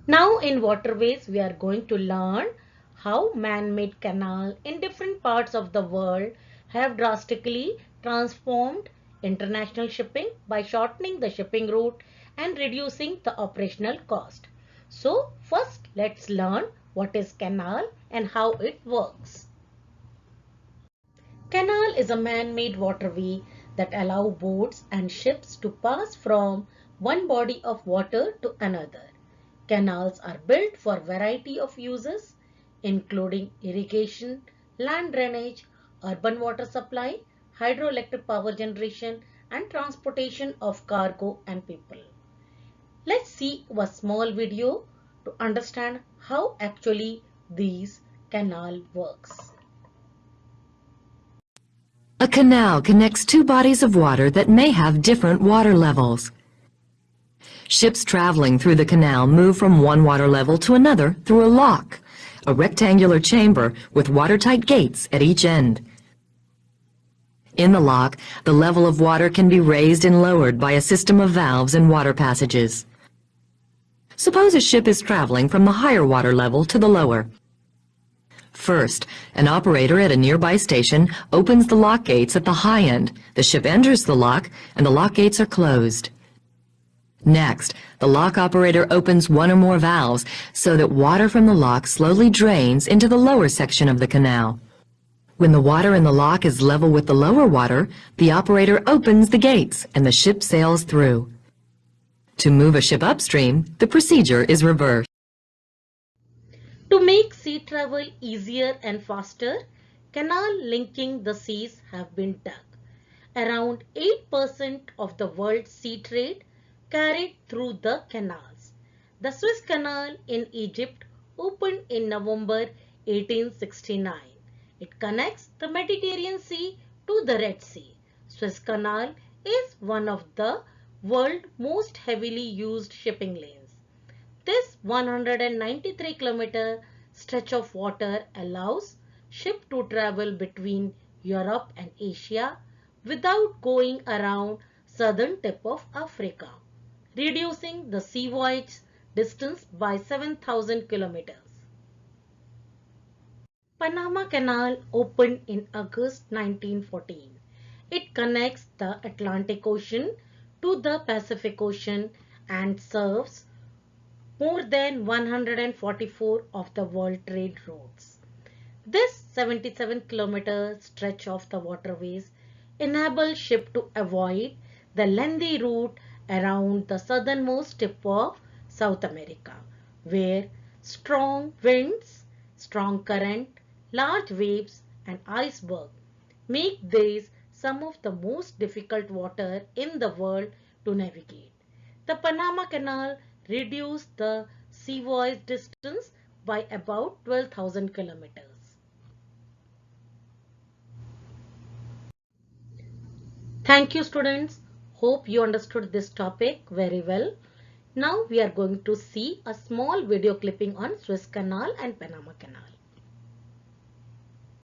Now in waterways we are going to learn how man-made canal in different parts of the world have drastically transformed international shipping by shortening the shipping route and reducing the operational cost. So first let's learn what is canal and how it works. Canal is a man-made waterway that allow boats and ships to pass from one body of water to another. Canals are built for a variety of uses, including irrigation, land drainage, urban water supply, hydroelectric power generation, and transportation of cargo and people. Let's see a small video to understand how actually these canal works. A canal connects two bodies of water that may have different water levels. Ships traveling through the canal move from one water level to another through a lock, a rectangular chamber with watertight gates at each end. In the lock, the level of water can be raised and lowered by a system of valves and water passages. Suppose a ship is traveling from the higher water level to the lower. First, an operator at a nearby station opens the lock gates at the high end. The ship enters the lock, and the lock gates are closed. Next, the lock operator opens one or more valves so that water from the lock slowly drains into the lower section of the canal. When the water in the lock is level with the lower water, the operator opens the gates and the ship sails through. To move a ship upstream, the procedure is reversed. To make sea travel easier and faster, canal linking the seas have been dug. Around 8% of the world's sea trade carried through the canals. The Suez Canal in Egypt opened in November 1869. It connects the Mediterranean Sea to the Red Sea. Suez Canal is one of the world's most heavily used shipping lanes. This 193-kilometer stretch of water allows ships to travel between Europe and Asia without going around southern tip of Africa, reducing the sea voyage distance by 7,000 kilometers. Panama Canal opened in August 1914. It connects the Atlantic Ocean to the Pacific Ocean and serves more than 144 of the world trade routes. This 77-kilometer stretch of the waterways enables ships to avoid the lengthy route around the southernmost tip of South America, where strong winds, strong current, large waves and iceberg make these some of the most difficult water in the world to navigate. The Panama Canal reduced the sea voyage distance by about 12,000 kilometers. Thank you students. Hope you understood this topic very well. Now we are going to see a small video clipping on Suez Canal and Panama Canal.